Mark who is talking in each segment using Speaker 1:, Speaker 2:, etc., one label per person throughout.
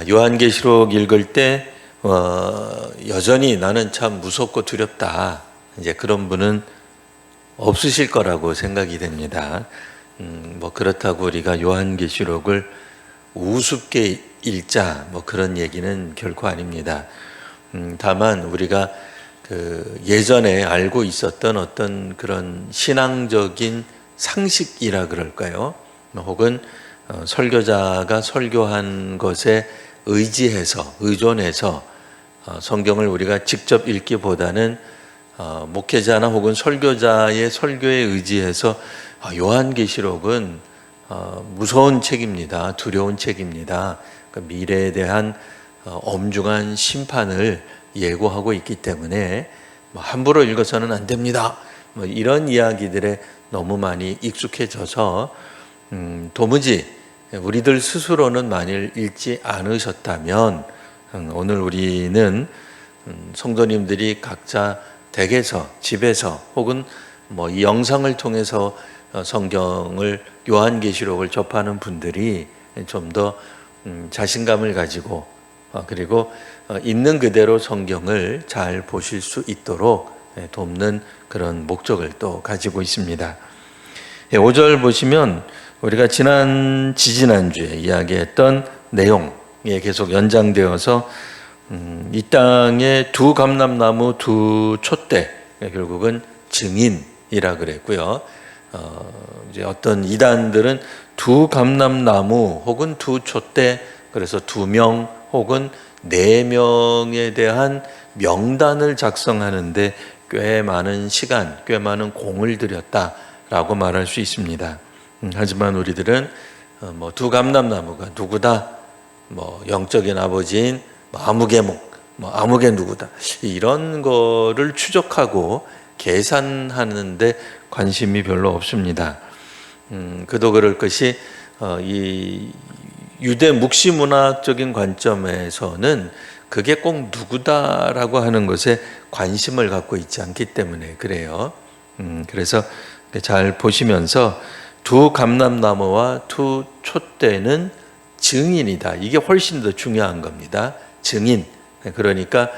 Speaker 1: 요한계시록 읽을 때 여전히 나는 참 무섭고 두렵다, 이제 그런 분은 없으실 거라고 생각이 됩니다. 그렇다고 우리가 요한계시록을 우습게 읽자, 그런 얘기는 결코 아닙니다. 다만 우리가 예전에 알고 있었던 어떤 그런 신앙적인 상식이라 그럴까요? 혹은 설교자가 설교한 것에 의존해서 성경을 우리가 직접 읽기보다는 목회자나 혹은 설교자의 설교에 의지해서 요한계시록은 무서운 책입니다. 두려운 책입니다. 미래에 대한 엄중한 심판을 예고하고 있기 때문에 함부로 읽어서는 안 됩니다. 이런 이야기들에 너무 많이 익숙해져서 도무지 우리들 스스로는 만일 읽지 않으셨다면 오늘 우리는 성도님들이 각자 댁에서, 집에서 혹은 이 영상을 통해서 성경을, 요한계시록을 접하는 분들이 좀 더 자신감을 가지고 그리고 있는 그대로 성경을 잘 보실 수 있도록 돕는 그런 목적을 또 가지고 있습니다. 5절 보시면 우리가 지지난주에 이야기했던 내용에 계속 연장되어서 이 땅에 두 감람나무, 두 촛대, 결국은 증인이라 그랬고요. 이제 어떤 이단들은 두 감람나무 혹은 두 촛대, 그래서 2명 혹은 4명에 대한 명단을 작성하는데 꽤 많은 시간, 꽤 많은 공을 들였다라고 말할 수 있습니다. 하지만 우리들은 두 감람나무가 누구다, 영적인 아버지인 아무개목, 아무개 누구다, 이런 거를 추적하고 계산하는데 관심이 별로 없습니다. 그도 그럴 것이 이 유대 묵시문학적인 관점에서는 그게 꼭 누구다라고 하는 것에 관심을 갖고 있지 않기 때문에 그래요. 그래서 잘 보시면서 두 감람나무와 두 촛대는 증인이다. 이게 훨씬 더 중요한 겁니다. 증인. 그러니까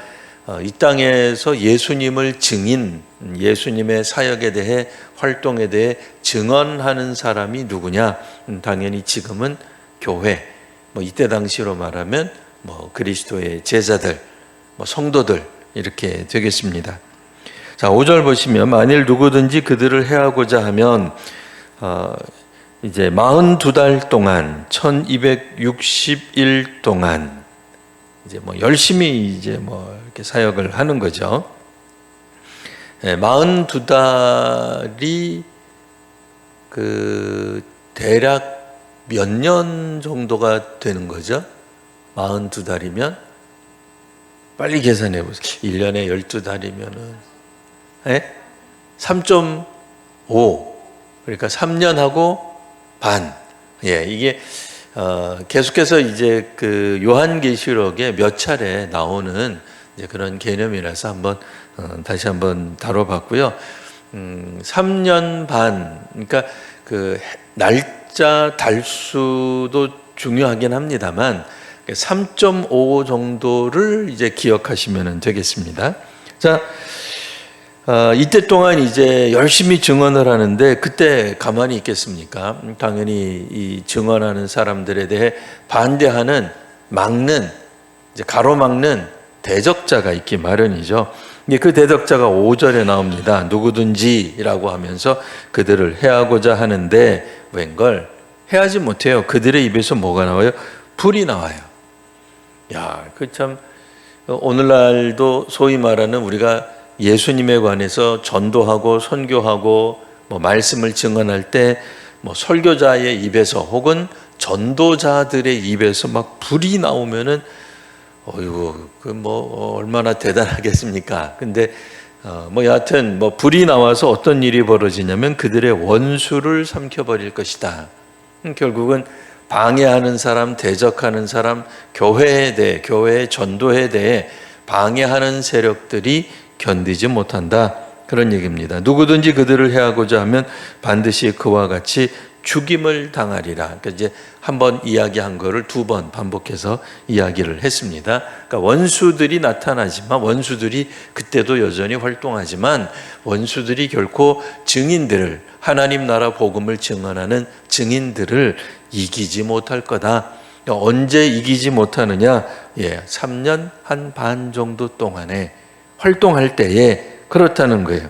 Speaker 1: 이 땅에서 예수님을 예수님의 사역에 대해, 활동에 대해 증언하는 사람이 누구냐? 당연히 지금은 교회, 이때 당시로 말하면 그리스도의 제자들, 성도들, 이렇게 되겠습니다. 자, 5절 보시면 만일 누구든지 그들을 해하고자 하면 이제 42달 동안 1260일 동안 이제 열심히 이제 이렇게 사역을 하는 거죠. 42달이 대략 몇 년 정도가 되는 거죠? 42달이면 빨리 계산해 보세요. 1년에 12달이면은 3.5, 그러니까 3년하고 반. 이게 계속해서 이제 요한계시록에 몇 차례 나오는 이제 그런 개념이라서 다시 한번 다뤄봤고요. 3년 반, 그러니까 날짜 달수도 중요하긴 합니다만 3.5 정도를 이제 기억하시면 되겠습니다. 자, 이때 동안 이제 열심히 증언을 하는데 그때 가만히 있겠습니까? 당연히 이 증언하는 사람들에 대해 반대하는, 이제 가로막는 대적자가 있기 마련이죠. 그 대적자가 5절에 나옵니다. 누구든지라고 하면서 그들을 해하고자 하는데 웬걸 해하지 못해요. 그들의 입에서 뭐가 나와요? 불이 나와요. 참 오늘날도 소위 말하는 우리가 예수님에 관해서 전도하고 선교하고 말씀을 증언할 때 설교자의 입에서 혹은 전도자들의 입에서 막 불이 나오면은 얼마나 대단하겠습니까? 근데 여하튼 불이 나와서 어떤 일이 벌어지냐면 그들의 원수를 삼켜버릴 것이다. 결국은 방해하는 사람, 대적하는 사람, 교회에 대해, 교회의 전도에 대해 방해하는 세력들이 견디지 못한다, 그런 얘기입니다. 누구든지 그들을 해하고자 하면 반드시 그와 같이 죽임을 당하리라. 그러니까 이제 한 번 이야기한 거를 두 번 반복해서 이야기를 했습니다. 그러니까 원수들이 나타나지만, 원수들이 그때도 여전히 활동하지만 원수들이 결코 증인들을, 하나님 나라 복음을 증언하는 증인들을 이기지 못할 거다. 언제 이기지 못하느냐? 3년 한 반 정도 동안에 활동할 때에 그렇다는 거예요.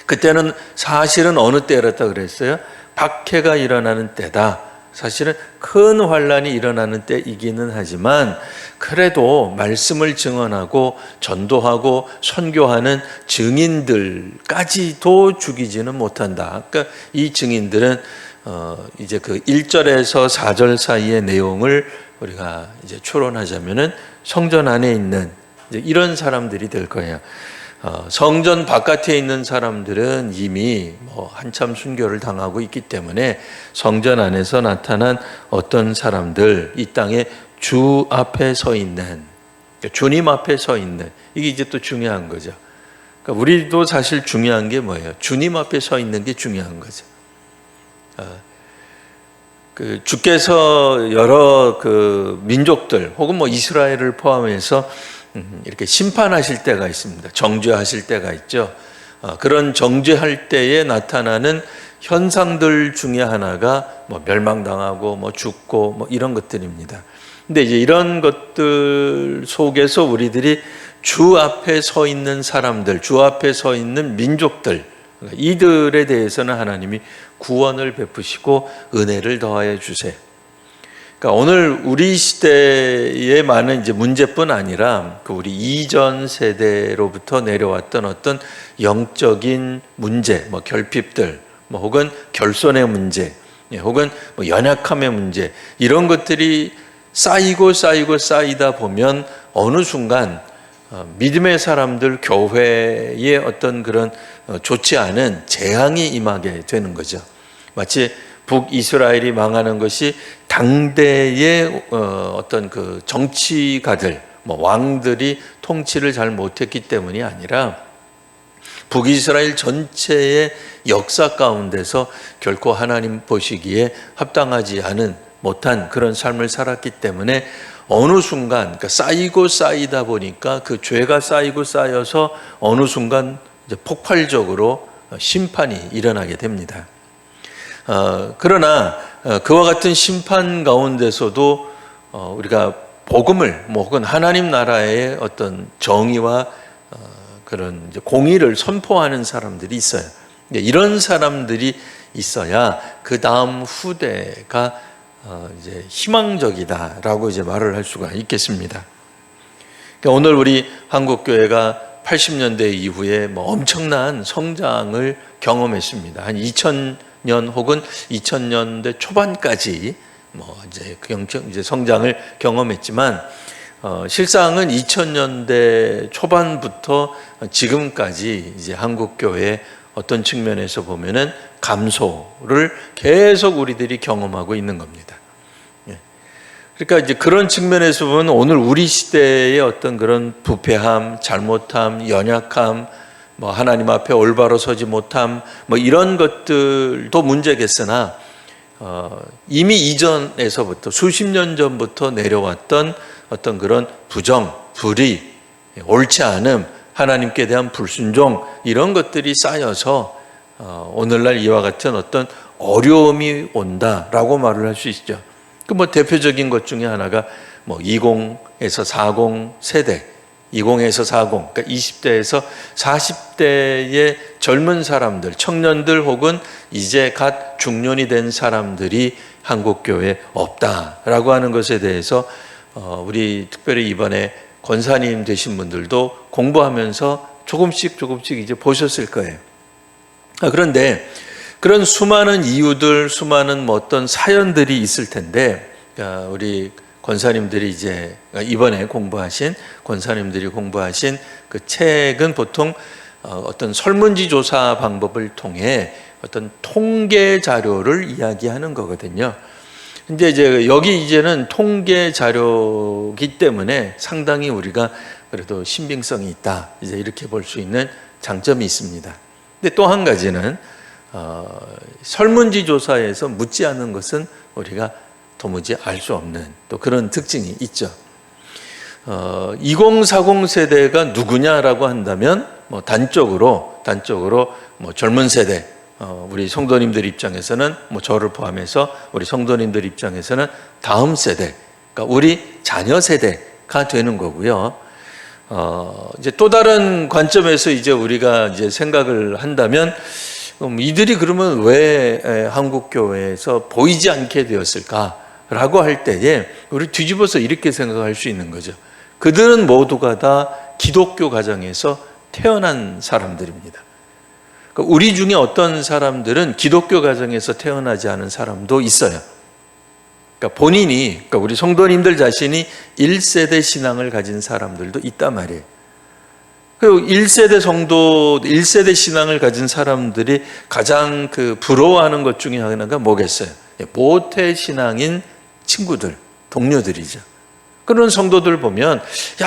Speaker 1: 그때는 사실은 어느 때였다 그랬어요? 박해가 일어나는 때다. 사실은 큰 환란이 일어나는 때이기는 하지만 그래도 말씀을 증언하고 전도하고 선교하는 증인들까지도 죽이지는 못한다. 그러니까 이 증인들은 이제 그 1절에서 4절 사이의 내용을 우리가 이제 추론하자면은 성전 안에 있는 이제 이런 사람들이 될 거예요. 성전 바깥에 있는 사람들은 이미 한참 순교를 당하고 있기 때문에 성전 안에서 나타난 어떤 사람들, 이 땅에 주 앞에 서 있는, 주님 앞에 서 있는, 이게 이제 또 중요한 거죠. 그러니까 우리도 사실 중요한 게 뭐예요? 주님 앞에 서 있는 게 중요한 거죠. 주께서 여러 민족들 혹은 이스라엘을 포함해서 이렇게 심판하실 때가 있습니다. 정죄하실 때가 있죠. 그런 정죄할 때에 나타나는 현상들 중에 하나가 멸망당하고 죽고 이런 것들입니다. 근데 이제 이런 것들 속에서 우리들이 주 앞에 서 있는 사람들, 주 앞에 서 있는 민족들, 이들에 대해서는 하나님이 구원을 베푸시고 은혜를 더하여 주세요. 그러니까 오늘 우리 시대에 많은 이제 문제뿐 아니라 우리 이전 세대로부터 내려왔던 어떤 영적인 문제, 결핍들, 혹은 결손의 문제, 혹은 연약함의 문제, 이런 것들이 쌓이다 보면 어느 순간 믿음의 사람들, 교회의 어떤 그런 좋지 않은 재앙이 임하게 되는 거죠. 마치 북이스라엘이 망하는 것이 당대의 어떤 정치가들, 왕들이 통치를 잘 못했기 때문이 아니라 북이스라엘 전체의 역사 가운데서 결코 하나님 보시기에 합당하지 못한 그런 삶을 살았기 때문에 어느 순간 쌓이다 보니까 그 죄가 쌓여서 어느 순간 이제 폭발적으로 심판이 일어나게 됩니다. 그러나 그와 같은 심판 가운데서도 우리가 복음을 혹은 하나님 나라의 어떤 정의와 그런 이제 공의를 선포하는 사람들이 있어요. 이런 사람들이 있어야 그 다음 후대가 이제 희망적이다라고 이제 말을 할 수가 있겠습니다. 오늘 우리 한국 교회가 80년대 이후에 엄청난 성장을 경험했습니다. 한 2000년 혹은 2000년대 초반까지 이제 성장을 경험했지만 실상은 2000년대 초반부터 지금까지 이제 한국 교회 어떤 측면에서 보면은 감소를 계속 우리들이 경험하고 있는 겁니다. 그러니까 이제 그런 측면에서 보면 오늘 우리 시대의 어떤 그런 부패함, 잘못함, 연약함, 하나님 앞에 올바로 서지 못함, 이런 것들도 문제겠으나 이미 이전에서부터 수십 년 전부터 내려왔던 어떤 그런 부정, 불의, 옳지 않음, 하나님께 대한 불순종, 이런 것들이 쌓여서 오늘날 이와 같은 어떤 어려움이 온다라고 말을 할 수 있죠. 대표적인 것 중에 하나가 20에서 40 세대, 20에서 40, 그러니까 20대에서 40대의 젊은 사람들, 청년들 혹은 이제 갓 중년이 된 사람들이 한국교회에 없다라고 하는 것에 대해서 우리 특별히 이번에 권사님 되신 분들도 공부하면서 조금씩 이제 보셨을 거예요. 그런데 그런 수많은 이유들, 수많은 어떤 사연들이 있을 텐데, 우리 권사님들이 이제 이번에 권사님들이 공부하신 그 책은 보통 어떤 설문지 조사 방법을 통해 어떤 통계 자료를 이야기하는 거거든요. 근데 이제는 통계 자료이기 때문에 상당히 우리가 그래도 신빙성이 있다, 이제 이렇게 볼 수 있는 장점이 있습니다. 근데 또 한 가지는 설문지조사에서 묻지 않는 것은 우리가 도무지 알 수 없는 또 그런 특징이 있죠. 2040 세대가 누구냐라고 한다면 뭐 단적으로 뭐 젊은 세대, 우리 성도님들 입장에서는 뭐 저를 포함해서 우리 성도님들 입장에서는 다음 세대, 그러니까 우리 자녀 세대가 되는 거고요. 이제 또 다른 관점에서 이제 우리가 이제 생각을 한다면 이들이 그러면 왜 한국 교회에서 보이지 않게 되었을까라고 할 때에 우리 뒤집어서 이렇게 생각할 수 있는 거죠. 그들은 모두가 다 기독교 가정에서 태어난 사람들입니다. 그러니까 우리 중에 어떤 사람들은 기독교 가정에서 태어나지 않은 사람도 있어요. 그러니까 그러니까 우리 성도님들 자신이 1세대 신앙을 가진 사람들도 있단 말이에요. 그리고 1세대 신앙을 가진 사람들이 가장 부러워하는 것 중에 하나가 뭐겠어요? 모태 신앙인 친구들, 동료들이죠. 그런 성도들 보면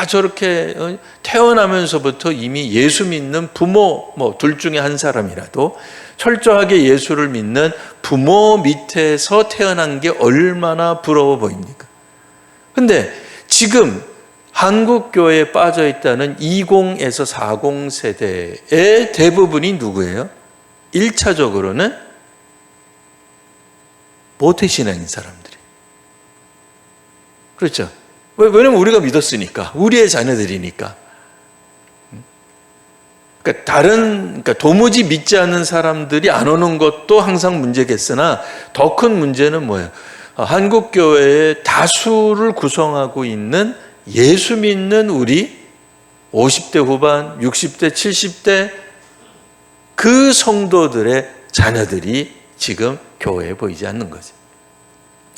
Speaker 1: 저렇게 태어나면서부터 이미 예수 믿는 부모 둘 중에 한 사람이라도 철저하게 예수를 믿는 부모 밑에서 태어난 게 얼마나 부러워 보입니까? 근데 지금 한국 교회에 빠져 있다는 20에서 40 세대의 대부분이 누구예요? 1차적으로는 모태신앙인 사람들이. 그렇죠? 왜냐면 우리가 믿었으니까, 우리의 자녀들이니까. 그러니까 도무지 믿지 않는 사람들이 안 오는 것도 항상 문제겠으나 더 큰 문제는 뭐예요? 한국 교회의 다수를 구성하고 있는 예수 믿는 우리 50대 후반, 60대, 70대 그 성도들의 자녀들이 지금 교회에 보이지 않는 거죠.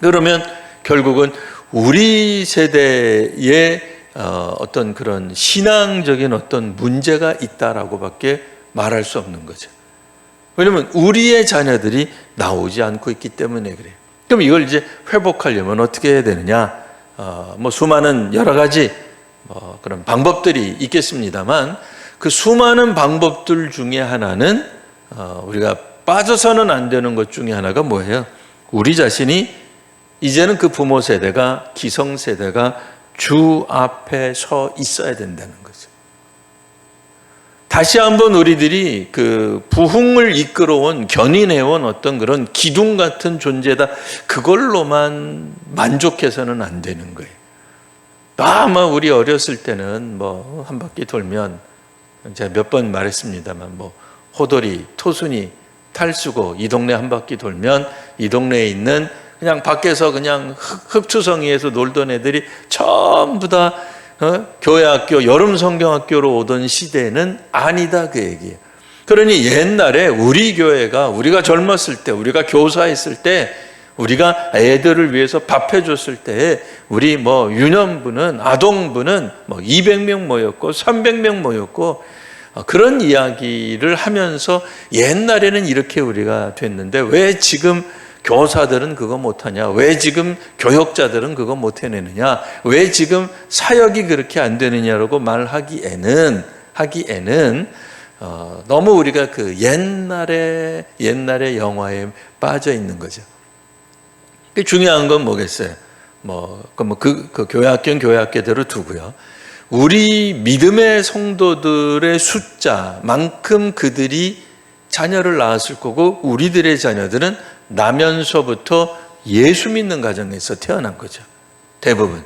Speaker 1: 그러면 결국은 우리 세대의 어떤 그런 신앙적인 어떤 문제가 있다라고밖에 말할 수 없는 거죠. 왜냐하면 우리의 자녀들이 나오지 않고 있기 때문에 그래요. 그럼 이걸 이제 회복하려면 어떻게 해야 되느냐? 뭐 수많은 여러 가지 그런 방법들이 있겠습니다만 그 수많은 방법들 중에 하나는 우리가 빠져서는 안 되는 것 중에 하나가 뭐예요? 우리 자신이 이제는 그 부모 세대가 기성 세대가 주 앞에 서 있어야 된다는 거죠. 다시 한번 우리들이 그 부흥을 이끌어온 견인해온 어떤 그런 기둥 같은 존재다 그걸로만 만족해서는 안 되는 거예요. 아마 우리 어렸을 때는 뭐 한 바퀴 돌면 제가 몇 번 말했습니다만 뭐 호돌이, 토순이, 탈수고 이 동네 한 바퀴 돌면 이 동네에 있는 그냥 밖에서 그냥 흙투성이에서 놀던 애들이 전부 다 교회 학교, 여름 성경학교로 오던 시대는 아니다 그 얘기예요. 그러니 옛날에 우리 교회가 우리가 젊었을 때, 우리가 교사했을 때, 우리가 애들을 위해서 밥 해줬을 때 우리 뭐 유년부는 아동부는 뭐 200명 모였고 300명 모였고 그런 이야기를 하면서 옛날에는 이렇게 우리가 됐는데 왜 지금 교사들은 그거 못하냐? 왜 지금 교역자들은 그거 못해내느냐? 왜 지금 사역이 그렇게 안 되느냐라고 말하기에는 너무 우리가 그 옛날의 영화에 빠져 있는 거죠. 중요한 건 뭐겠어요? 그 교회학교는 교회학교대로 두고요. 우리 믿음의 성도들의 숫자만큼 그들이 자녀를 낳았을 거고 우리들의 자녀들은 나면서부터 예수 믿는 가정에서 태어난 거죠. 대부분.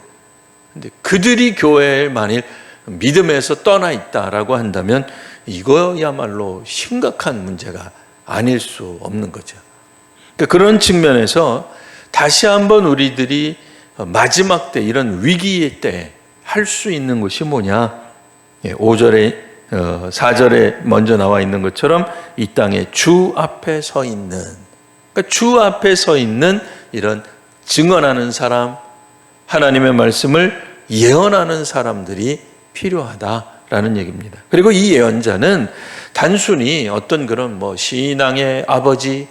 Speaker 1: 근데 그들이 교회에 만일 믿음에서 떠나 있다라고 한다면 이거야말로 심각한 문제가 아닐 수 없는 거죠. 그러니까 그런 측면에서 다시 한번 우리들이 마지막 때 이런 위기의 때 할 수 있는 것이 뭐냐? 5절에 4절에 먼저 나와 있는 것처럼 이 땅에 주 앞에 서 있는, 그러니까 주 앞에 서 있는 이런 증언하는 사람, 하나님의 말씀을 예언하는 사람들이 필요하다라는 얘기입니다. 그리고 이 예언자는 단순히 어떤 그런 뭐 신앙의 아버지,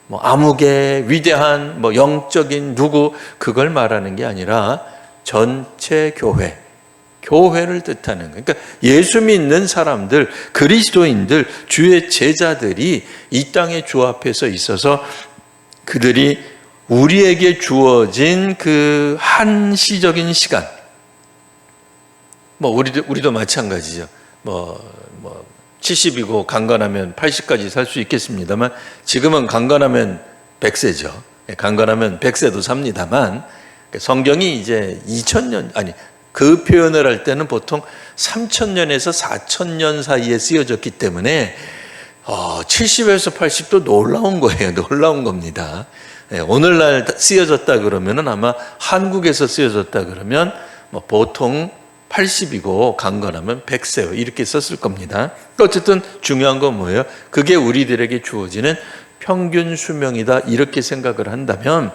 Speaker 1: 뭐 암흑의 위대한 뭐 영적인 누구 그걸 말하는 게 아니라 전체 교회를 뜻하는 거예요. 그러니까 예수 믿는 사람들, 그리스도인들, 주의 제자들이 이 땅에 주 앞에서 있어서 그들이 우리에게 주어진 그 한시적인 시간, 우리도 마찬가지죠. 70이고 강건하면 80까지 살 수 있겠습니다만, 지금은 강건하면 100세죠. 강건하면 100세도 삽니다만, 성경이 이제 2000년, 그 표현을 할 때는 보통 3000년에서 4000년 사이에 쓰여졌기 때문에 70에서 80도 놀라운 거예요. 놀라운 겁니다. 오늘날 쓰여졌다 그러면은 아마 한국에서 쓰여졌다 그러면 보통 80이고 강건하면 100세 이렇게 썼을 겁니다. 어쨌든 중요한 건 뭐예요? 그게 우리들에게 주어지는 평균 수명이다 이렇게 생각을 한다면,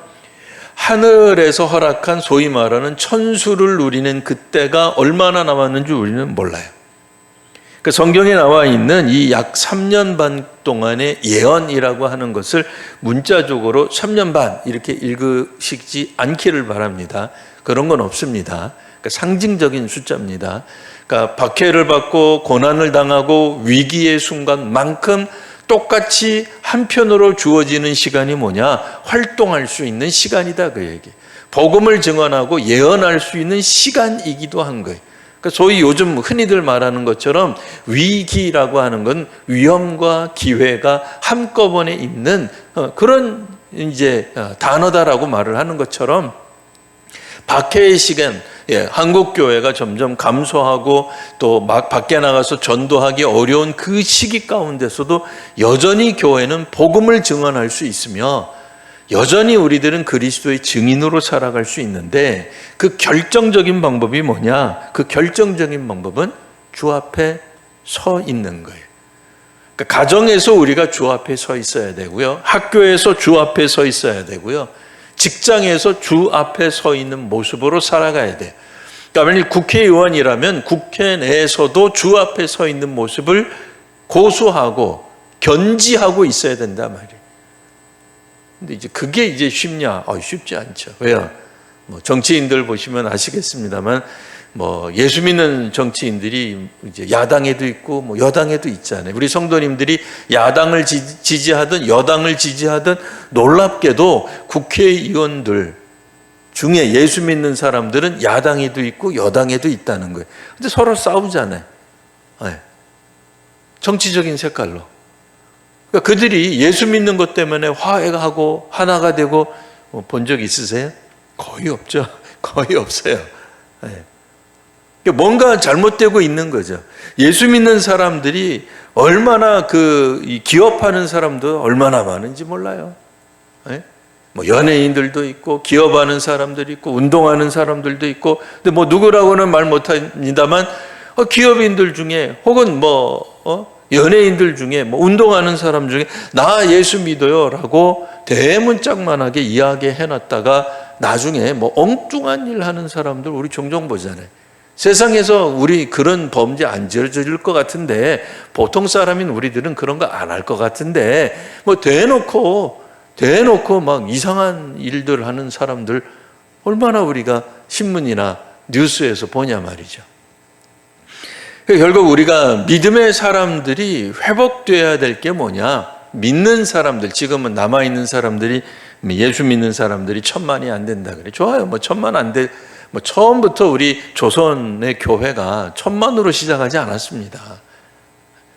Speaker 1: 하늘에서 허락한 소위 말하는 천수를 누리는 그때가 얼마나 남았는지 우리는 몰라요. 그 성경에 나와 있는 이 약 3년 반 동안의 예언이라고 하는 것을 문자적으로 3년 반 이렇게 읽으시지 않기를 바랍니다. 그런 건 없습니다. 그러니까 상징적인 숫자입니다. 그러니까 박해를 받고 고난을 당하고 위기의 순간만큼 똑같이 한편으로 주어지는 시간이 뭐냐? 활동할 수 있는 시간이다 그 얘기. 복음을 증언하고 예언할 수 있는 시간이기도 한 거예요. 그러니까 소위 요즘 흔히들 말하는 것처럼 위기라고 하는 건 위험과 기회가 한꺼번에 있는 그런 이제 단어다라고 말을 하는 것처럼, 박해의 시간, 한국 교회가 점점 감소하고 또 막 밖에 나가서 전도하기 어려운 그 시기 가운데서도 여전히 교회는 복음을 증언할 수 있으며 여전히 우리들은 그리스도의 증인으로 살아갈 수 있는데, 그 결정적인 방법이 뭐냐? 그 결정적인 방법은 주 앞에 서 있는 거예요. 그러니까 가정에서 우리가 주 앞에 서 있어야 되고요. 학교에서 주 앞에 서 있어야 되고요. 직장에서 주 앞에 서 있는 모습으로 살아가야 돼요. 그러니까 만약 국회의원이라면 국회 내에서도 주 앞에 서 있는 모습을 고수하고 견지하고 있어야 된단 말이에요. 근데 이제 그게 이제 쉽냐? 쉽지 않죠. 왜요? 정치인들 보시면 아시겠습니다만, 예수 믿는 정치인들이 이제 야당에도 있고 여당에도 있잖아요. 우리 성도님들이 야당을 지지하든 여당을 지지하든 놀랍게도 국회의원들 중에 예수 믿는 사람들은 야당에도 있고 여당에도 있다는 거예요. 근데 서로 싸우잖아요. 정치적인 색깔로. 그러니까 그들이 예수 믿는 것 때문에 화해하고 하나가 되고 본 적 있으세요? 거의 없죠. 거의 없어요. 뭔가 잘못되고 있는 거죠. 예수 믿는 사람들이 얼마나 기업하는 사람도 얼마나 많은지 몰라요. 연예인들도 있고 기업하는 사람들이 있고 운동하는 사람들도 있고, 근데 누구라고는 말 못합니다만 기업인들 중에 혹은 연예인들 중에 운동하는 사람 중에 나 예수 믿어요 라고 대문짝만하게 이야기해놨다가 나중에 엉뚱한 일 하는 사람들 우리 종종 보잖아요. 세상에서 우리 그런 범죄 안 저질 것 같은데, 보통 사람인 우리들은 그런 거 안 할 것 같은데 대놓고 막 이상한 일들 하는 사람들 얼마나 우리가 신문이나 뉴스에서 보냐 말이죠. 결국 우리가 믿음의 사람들이 회복되어야 될 게 뭐냐? 믿는 사람들, 지금은 남아있는 사람들이, 예수 믿는 사람들이 1000만이 안 된다 그래. 좋아요. 1000만 안 돼. 처음부터 우리 조선의 교회가 1000만으로 시작하지 않았습니다.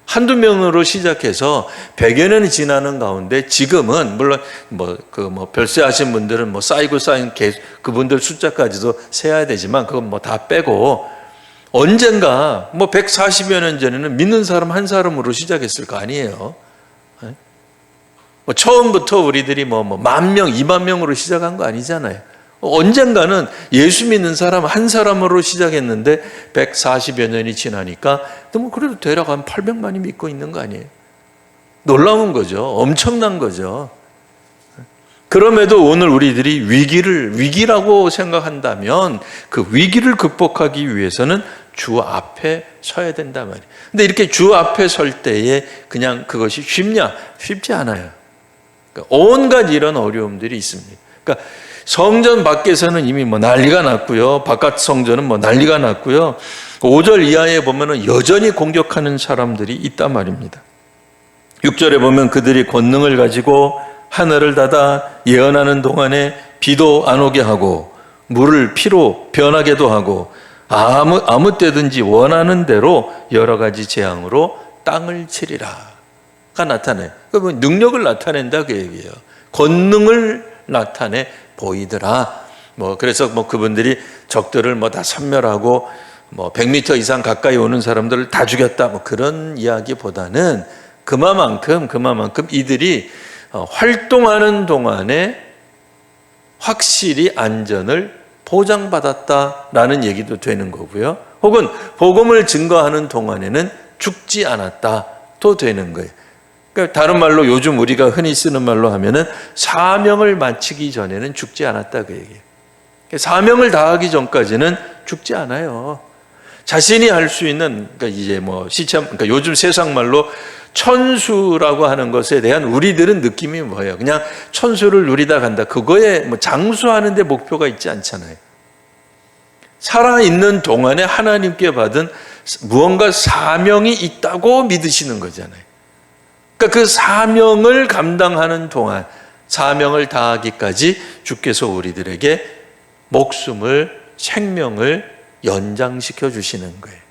Speaker 1: 한두 명으로 시작해서 100여 년이 지나는 가운데 지금은 물론 별세하신 분들은 쌓이고 쌓인 그분들 숫자까지도 세야 되지만 그건 다 빼고, 언젠가 140여 년 전에는 믿는 사람 한 사람으로 시작했을 거 아니에요. 처음부터 우리들이 10,000명, 20,000명으로 시작한 거 아니잖아요. 언젠가는 예수 믿는 사람 한 사람으로 시작했는데 140여 년이 지나니까 그래도 대략 한 800만이 믿고 있는 거 아니에요. 놀라운 거죠. 엄청난 거죠. 그럼에도 오늘 우리들이 위기라고 생각한다면 그 위기를 극복하기 위해서는 주 앞에 서야 된단 말이에요. 근데 이렇게 주 앞에 설 때에 그냥 그것이 쉽냐? 쉽지 않아요. 그러니까 온갖 이런 어려움들이 있습니다. 그러니까 성전 밖에서는 이미 뭐 난리가 났고요. 바깥 성전은 뭐 난리가 났고요. 5절 이하에 보면은 여전히 공격하는 사람들이 있단 말입니다. 6절에 보면 그들이 권능을 가지고 하늘을 닫아 예언하는 동안에 비도 안 오게 하고 물을 피로 변하게도 하고 아무 때든지 원하는 대로 여러 가지 재앙으로 땅을 치리라가 나타나요. 그러면 능력을 나타낸다 그 얘기예요. 권능을 나타내 보이더라. 그래서 그분들이 적들을 다 섬멸하고 100m 이상 가까이 오는 사람들을 다 죽였다. 그런 이야기보다는 그만큼 이들이 활동하는 동안에 확실히 안전을 보장받았다라는 얘기도 되는 거고요. 혹은 복음을 증거하는 동안에는 죽지 않았다도 되는 거예요. 그러니까 다른 말로 요즘 우리가 흔히 쓰는 말로 하면은 사명을 마치기 전에는 죽지 않았다 그 얘기예요. 사명을 다하기 전까지는 죽지 않아요. 자신이 할 수 있는 그러니까 요즘 세상 말로 천수라고 하는 것에 대한 우리들은 느낌이 뭐예요? 그냥 천수를 누리다 간다. 그거에 장수하는 데 목표가 있지 않잖아요. 살아있는 동안에 하나님께 받은 무언가 사명이 있다고 믿으시는 거잖아요. 그러니까 그 사명을 감당하는 동안 사명을 다하기까지 주께서 우리들에게 목숨을 생명을 연장시켜 주시는 거예요.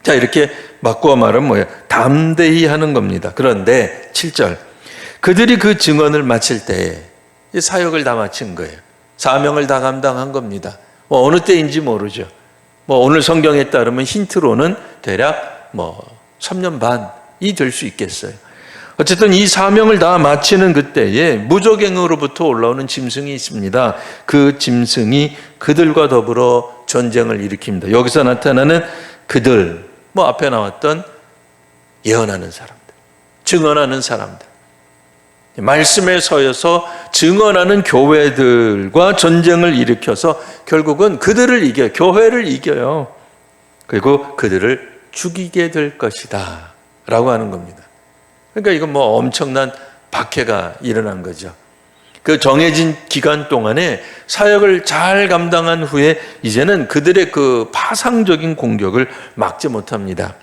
Speaker 1: 자, 이렇게 바꾸어 말하면 뭐예요? 담대히 하는 겁니다. 그런데 7절 그들이 그 증언을 마칠 때에 사역을 다 마친 거예요. 사명을 다 감당한 겁니다. 어느 때인지 모르죠. 오늘 성경에 따르면 힌트로는 대략 3년 반이 될 수 있겠어요. 어쨌든 이 사명을 다 마치는 그때에 무적행으로부터 올라오는 짐승이 있습니다. 그 짐승이 그들과 더불어 전쟁을 일으킵니다. 여기서 나타나는 그들, 앞에 나왔던 예언하는 사람들, 증언하는 사람들, 말씀에 서여서 증언하는 교회들과 전쟁을 일으켜서 결국은 그들을 이겨요. 교회를 이겨요. 그리고 그들을 죽이게 될 것이다 라고 하는 겁니다. 그러니까 이건 엄청난 박해가 일어난 거죠. 그 정해진 기간 동안에 사역을 잘 감당한 후에 이제는 그들의 그 파상적인 공격을 막지 못합니다.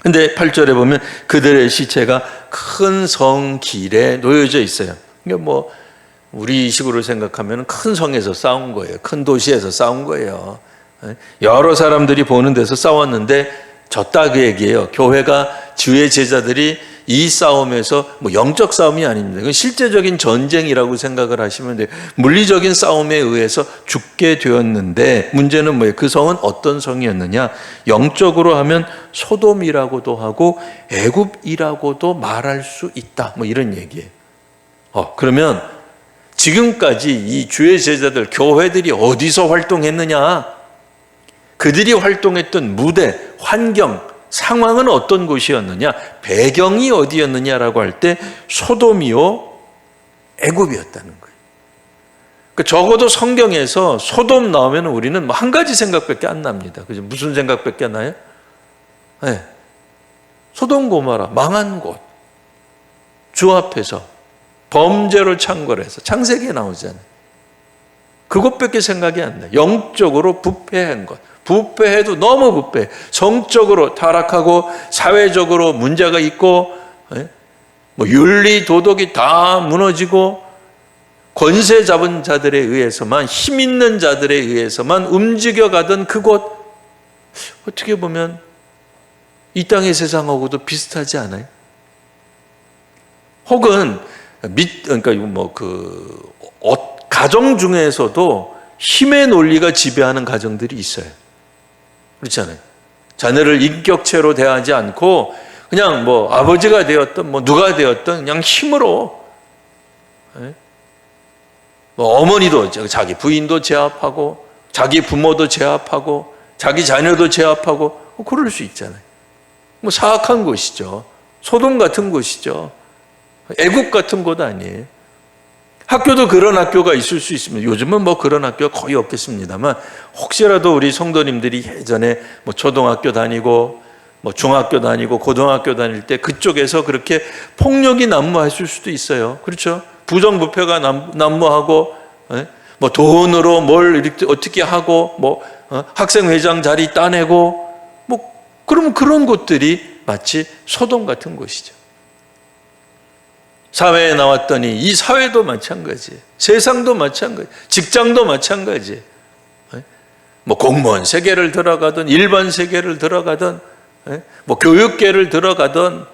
Speaker 1: 근데 8절에 보면 그들의 시체가 큰 성 길에 놓여져 있어요. 그러니까 우리 식으로 생각하면 큰 성에서 싸운 거예요. 큰 도시에서 싸운 거예요. 여러 사람들이 보는 데서 싸웠는데 졌다 그 얘기예요. 교회가 주의 제자들이 이 싸움에서 영적 싸움이 아닙니다. 이건 실제적인 전쟁이라고 생각을 하시면 돼요. 물리적인 싸움에 의해서 죽게 되었는데 문제는 뭐예요? 그 성은 어떤 성이었느냐? 영적으로 하면 소돔이라고도 하고 애굽이라고도 말할 수 있다. 이런 얘기예요. 그러면 지금까지 이 주의 제자들 교회들이 어디서 활동했느냐? 그들이 활동했던 무대, 환경, 상황은 어떤 곳이었느냐? 배경이 어디였느냐라고 할 때 소돔이요, 애굽이었다는 거예요. 그러니까 적어도 성경에서 소돔 나오면 우리는 한 가지 생각밖에 안 납니다. 그죠? 무슨 생각밖에 안 나요? 네. 소돔 고모라 망한 곳, 주 앞에서 범죄를 창궐해서 창세기에 나오잖아요. 그것밖에 생각이 안 나요. 영적으로 부패한 것. 부패해도 너무 부패. 성적으로 타락하고 사회적으로 문제가 있고 윤리 도덕이 다 무너지고 권세 잡은 자들에 의해서만, 힘 있는 자들에 의해서만 움직여가던 그곳, 어떻게 보면 이 땅의 세상하고도 비슷하지 않아요? 혹은 가정 중에서도 힘의 논리가 지배하는 가정들이 있어요. 그렇잖아요. 자녀를 인격체로 대하지 않고 그냥 아버지가 되었던 누가 되었던 그냥 힘으로, 어머니도 자기 부인도 제압하고 자기 부모도 제압하고 자기 자녀도 제압하고 그럴 수 있잖아요. 사악한 곳이죠. 소돔 같은 곳이죠. 애국 같은 곳 아니에요. 학교도 그런 학교가 있을 수 있습니다. 요즘은 그런 학교가 거의 없겠습니다만, 혹시라도 우리 성도님들이 예전에 초등학교 다니고 중학교 다니고 고등학교 다닐 때 그쪽에서 그렇게 폭력이 난무했을 수도 있어요. 그렇죠? 부정부패가 난무하고 뭐 돈으로 뭘 이렇게 어떻게 하고 뭐 학생회장 자리 따내고 뭐 그러면 그런 곳들이 마치 소돔 같은 곳이죠. 사회에 나왔더니 이 사회도 마찬가지, 세상도 마찬가지, 직장도 마찬가지. 뭐 공무원 세계를 들어가든 일반 세계를 들어가든 뭐 교육계를 들어가든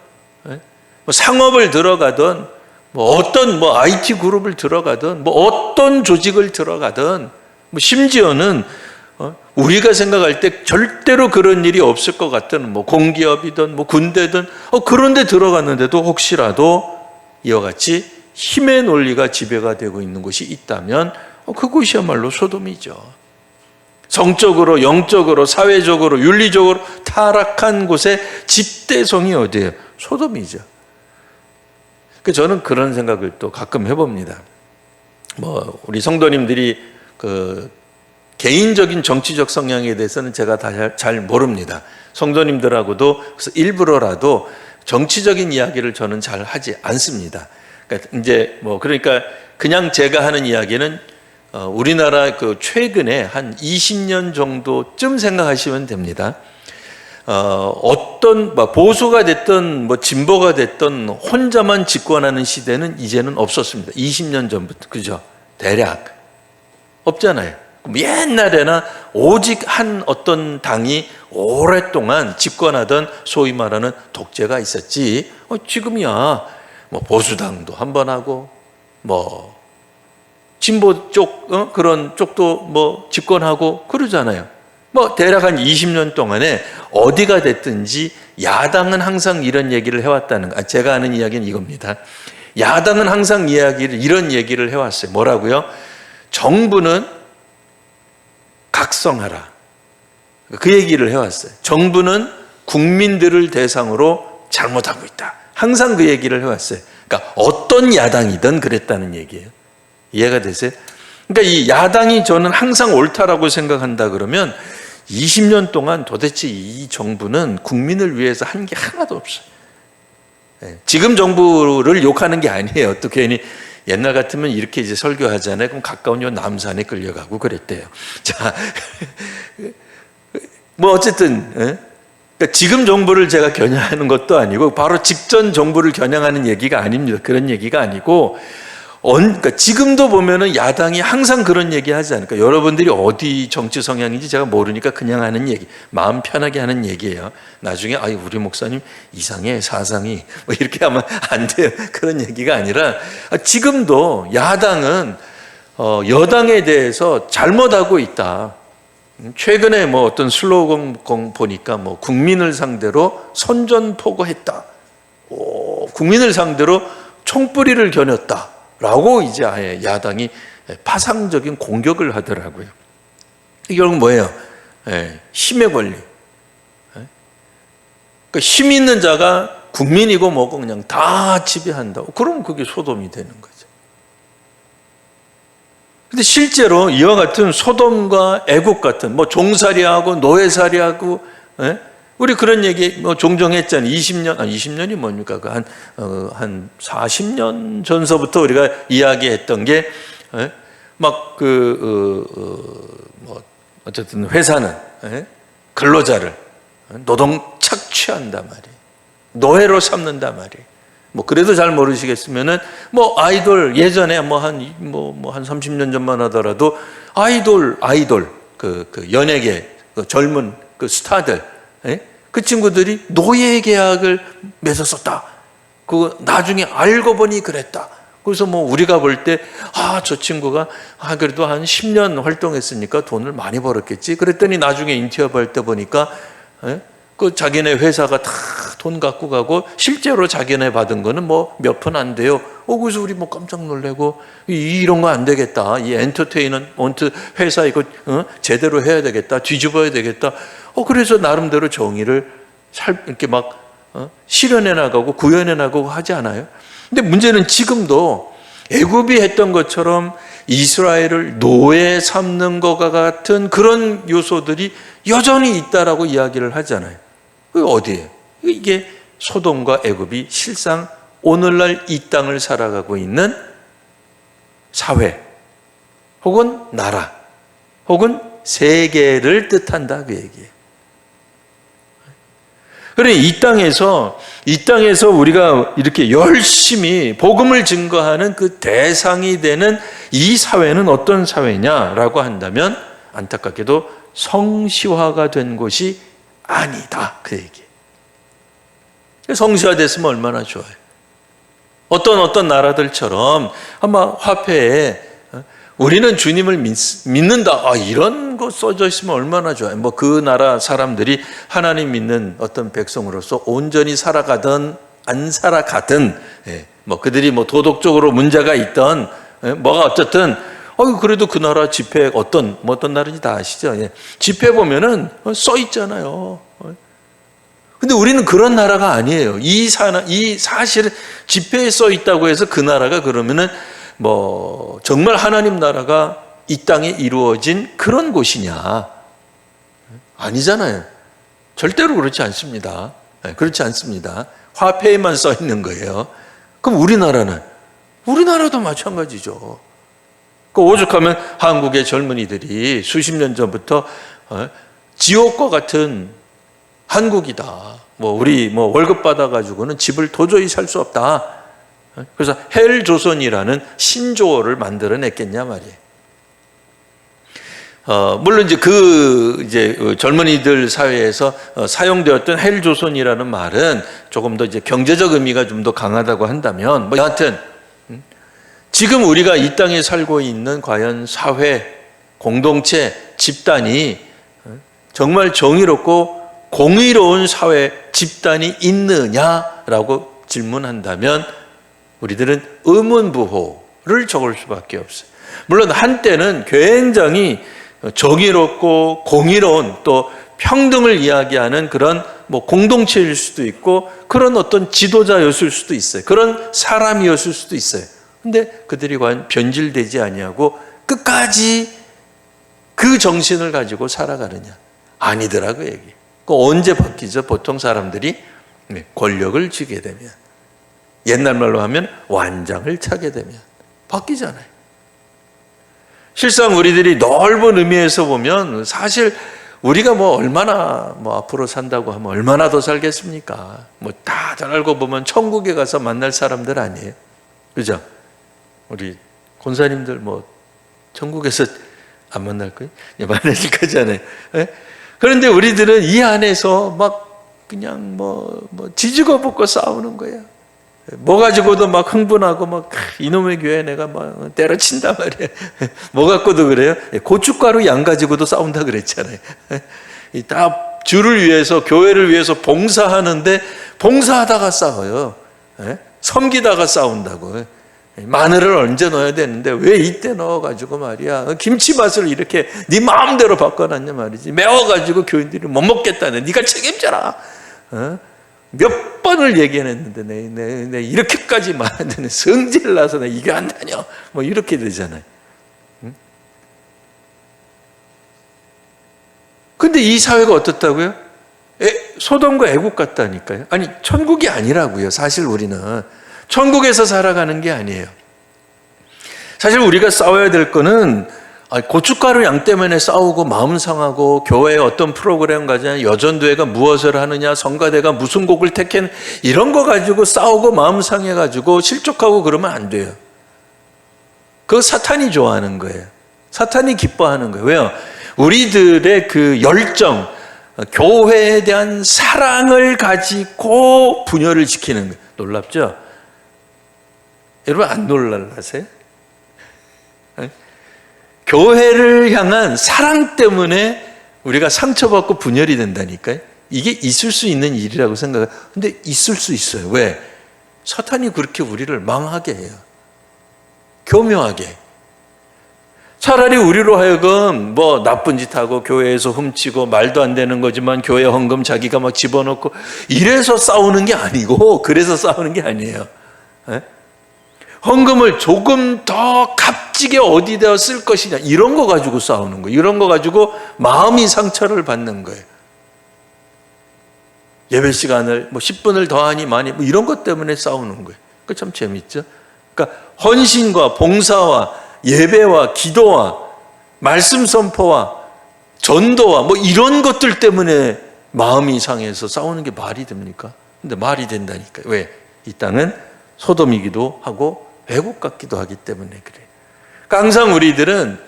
Speaker 1: 뭐 상업을 들어가든 뭐 어떤 뭐 IT 그룹을 들어가든 뭐 어떤 조직을 들어가든 뭐 심지어는 우리가 생각할 때 절대로 그런 일이 없을 것 같은 뭐 공기업이든 뭐 군대든 그런 데 들어갔는데도 혹시라도 이와 같이 힘의 논리가 지배가 되고 있는 곳이 있다면 그곳이야말로 소돔이죠. 성적으로, 영적으로, 사회적으로, 윤리적으로 타락한 곳의 집대성이 어디예요? 소돔이죠. 저는 그런 생각을 또 가끔 해봅니다. 뭐 우리 성도님들이 그 개인적인 정치적 성향에 대해서는 제가 다 잘 모릅니다. 성도님들하고도 그래서 일부러라도 정치적인 이야기를 저는 잘 하지 않습니다. 그러니까 그냥 제가 하는 이야기는 우리나라 그 최근에 한 20년 정도쯤 생각하시면 됩니다. 어떤 보수가 됐든 뭐 진보가 됐든 혼자만 집권하는 시대는 이제는 없었습니다. 20년 전부터, 그죠? 대략 없잖아요. 옛날에나 오직 한 어떤 당이 오랫동안 집권하던 소위 말하는 독재가 있었지. 지금이야 뭐 보수당도 한번 하고 뭐 진보 쪽 그런 쪽도 뭐 집권하고 그러잖아요. 뭐 대략 한 20년 동안에 어디가 됐든지 야당은 항상 이런 얘기를 해왔다는 거. 제가 하는 이야기는 이겁니다. 야당은 항상 이런 얘기를 해왔어요. 뭐라고요? 정부는 각성하라. 그 얘기를 해왔어요. 정부는 국민들을 대상으로 잘못하고 있다. 항상 그 얘기를 해왔어요. 그러니까 어떤 야당이든 그랬다는 얘기예요. 이해가 되세요? 그러니까 이 야당이 저는 항상 옳다라고 생각한다 그러면 20년 동안 도대체 이 정부는 국민을 위해서 한 게 하나도 없어요. 지금 정부를 욕하는 게 아니에요. 또 괜히 옛날 같으면 이렇게 이제 설교하잖아요. 그럼 가까운 요 남산에 끌려가고 그랬대요. 자, 뭐 어쨌든 그러니까 지금 정부를 제가 겨냥하는 것도 아니고 바로 직전 정부를 겨냥하는 얘기가 아닙니다. 그런 얘기가 아니고 그러니까 지금도 보면은 야당이 항상 그런 얘기 하지 않을까. 여러분들이 어디 정치 성향인지 제가 모르니까 그냥 하는 얘기, 마음 편하게 하는 얘기예요. 나중에 우리 목사님 이상해, 사상이 뭐 이렇게 하면 안 돼요. 그런 얘기가 아니라 지금도 야당은 여당에 대해서 잘못하고 있다. 최근에 뭐 어떤 슬로건 보니까 뭐 국민을 상대로 선전포고했다. 국민을 상대로 총뿌리를 겨눴다. 라고 이제 아예 야당이 파상적인 공격을 하더라고요. 이게 결국 뭐예요? 힘의 권리. 그러니까 힘 있는 자가 국민이고 뭐고 그냥 다 지배한다고. 그럼 그게 소돔이 되는 거죠. 근데 실제로 이와 같은 소돔과 애국 같은 뭐 종살이하고 노예살이하고 우리 그런 얘기 뭐 종종 했잖아요. 20년이 뭡니까? 한 40년 전서부터 우리가 이야기했던 게 막 뭐 어쨌든 회사는 근로자를 노동 착취한단 말이에요. 노예로 삼는단 말이에요. 뭐 그래도 잘 모르시겠으면은 뭐 아이돌 예전에 뭐 한 30년 전만 하더라도 아이돌 그 연예계 그 젊은 그 스타들 그 친구들이 노예 계약을 맺었었다. 그거 나중에 알고 보니 그랬다. 그래서 뭐 우리가 볼 때 저 친구가 그래도 한 10년 활동했으니까 돈을 많이 벌었겠지. 그랬더니 나중에 인터뷰할 때 보니까 그 자기네 회사가 다 돈 갖고 가고 실제로 자기네 받은 거는 뭐 몇 푼 안 돼요. 그래서 우리 뭐 깜짝 놀래고 이런 거 안 되겠다. 이 엔터테인먼트 회사 이거 제대로 해야 되겠다. 뒤집어야 되겠다. 그래서 나름대로 정의를 이렇게 막 실현해 나가고 구현해 나가고 하지 않아요? 근데 문제는 지금도 애굽이 했던 것처럼 이스라엘을 노예 삼는 것과 같은 그런 요소들이 여전히 있다라고 이야기를 하잖아요. 그게 어디예요? 이게 소돔과 애굽이 실상 오늘날 이 땅을 살아가고 있는 사회, 혹은 나라, 혹은 세계를 뜻한다, 그 얘기예요. 그러니 이 땅에서 우리가 이렇게 열심히 복음을 증거하는 그 대상이 되는 이 사회는 어떤 사회냐라고 한다면 안타깝게도 성시화가 된 곳이 아니다, 그 얘기예요. 성시화됐으면 얼마나 좋아요. 어떤 나라들처럼 아마 화폐에 우리는 주님을 믿는다, 이런 거 써져 있으면 얼마나 좋아요. 뭐 그 나라 사람들이 하나님 믿는 어떤 백성으로서 온전히 살아가든 안 살아가든, 뭐 그들이 뭐 도덕적으로 문제가 있던, 뭐가 어쨌든 그래도 그 나라 지폐 어떤 나라인지 다 아시죠? 지폐 보면은 써 있잖아요. 근데 우리는 그런 나라가 아니에요. 이 사실은 지폐에 써 있다고 해서 그 나라가 그러면은 뭐 정말 하나님 나라가 이 땅에 이루어진 그런 곳이냐? 아니잖아요. 절대로 그렇지 않습니다. 그렇지 않습니다. 화폐에만 써 있는 거예요. 그럼 우리나라도 마찬가지죠. 오죽하면 한국의 젊은이들이 수십 년 전부터 지옥과 같은 한국이다. 우리 월급 받아가지고는 집을 도저히 살 수 없다. 그래서 헬조선이라는 신조어를 만들어냈겠냐 말이에요. 물론 이제 젊은이들 사회에서 사용되었던 헬조선이라는 말은 조금 더 이제 경제적 의미가 좀 더 강하다고 한다면, 여하튼 지금 우리가 이 땅에 살고 있는 과연 사회, 공동체, 집단이 정말 정의롭고 공의로운 사회, 집단이 있느냐라고 질문한다면 우리들은 의문부호를 적을 수밖에 없어요. 물론 한때는 굉장히 정의롭고 공의로운 또 평등을 이야기하는 그런 공동체일 수도 있고 그런 어떤 지도자였을 수도 있어요. 그런 사람이었을 수도 있어요. 근데 그들이 과연 변질되지 아니하고 끝까지 그 정신을 가지고 살아가느냐? 아니더라고 얘기. 언제 바뀌죠? 보통 사람들이 권력을 쥐게 되면, 옛날 말로 하면 완장을 차게 되면 바뀌잖아요. 실상 우리들이 넓은 의미에서 보면 사실 우리가 얼마나 앞으로 산다고 하면 얼마나 더 살겠습니까? 다 잘 알고 보면 천국에 가서 만날 사람들 아니에요. 그죠? 우리 권사님들 천국에서 안 만날 거예요? 만나실 거잖아요. 그런데 우리들은 이 안에서 그냥 지지고 볶고 싸우는 거예요. 뭐 가지고도 흥분하고 이놈의 교회 내가 때려친단 말이에요. 뭐 갖고도 그래요? 고춧가루 양 가지고도 싸운다 그랬잖아요. 다 주를 위해서, 교회를 위해서 봉사하는데 봉사하다가 싸워요. 섬기다가 싸운다고. 마늘을 언제 넣어야 되는데 왜 이때 넣어가지고 말이야, 김치 맛을 이렇게 네 마음대로 바꿔놨냐 말이지. 매워가지고 교인들이 못 먹겠다네. 네가 책임져라. 몇 번을 얘기했는데 내 이렇게까지 말하는데 성질 나서 내 이게 안 다녀. 이렇게 되잖아요. 근데 이 사회가 어떻다고요? 소돔과 애국 같다니까요. 아니, 천국이 아니라고요. 사실 우리는 천국에서 살아가는 게 아니에요. 사실 우리가 싸워야 될 거는 고춧가루 양 때문에 싸우고 마음 상하고, 교회에 어떤 프로그램 가지냐, 여전도회가 무엇을 하느냐, 성가대가 무슨 곡을 택했, 이런 거 가지고 싸우고 마음 상해가지고 실족하고 그러면 안 돼요. 그거 사탄이 좋아하는 거예요. 사탄이 기뻐하는 거예요. 왜요? 우리들의 그 열정, 교회에 대한 사랑을 가지고 분열을 지키는 거예요. 놀랍죠? 여러분 안 놀라세요? 교회를 향한 사랑 때문에 우리가 상처받고 분열이 된다니까요. 이게 있을 수 있는 일이라고 생각해요. 근데 있을 수 있어요. 왜? 사탄이 그렇게 우리를 망하게 해요. 교묘하게. 차라리 우리로 하여금 나쁜 짓 하고 교회에서 훔치고 말도 안 되는 거지만 교회 헌금 자기가 집어넣고 이래서 싸우는 게 아니고, 그래서 싸우는 게 아니에요. 헌금을 조금 더 값지게 어디다 쓸 것이냐, 이런 거 가지고 싸우는 거예요. 이런 거 가지고 마음이 상처를 받는 거예요. 예배 시간을 10분을 더하니 많이 이런 것 때문에 싸우는 거예요. 그 참 재밌죠. 그러니까 헌신과 봉사와 예배와 기도와 말씀 선포와 전도와 뭐 이런 것들 때문에 마음이 상해서 싸우는 게 말이 됩니까? 근데 말이 된다니까요. 왜? 이 땅은 소돔이기도 하고 외국 같기도 하기 때문에 그래요. 그러니까 항상 우리들은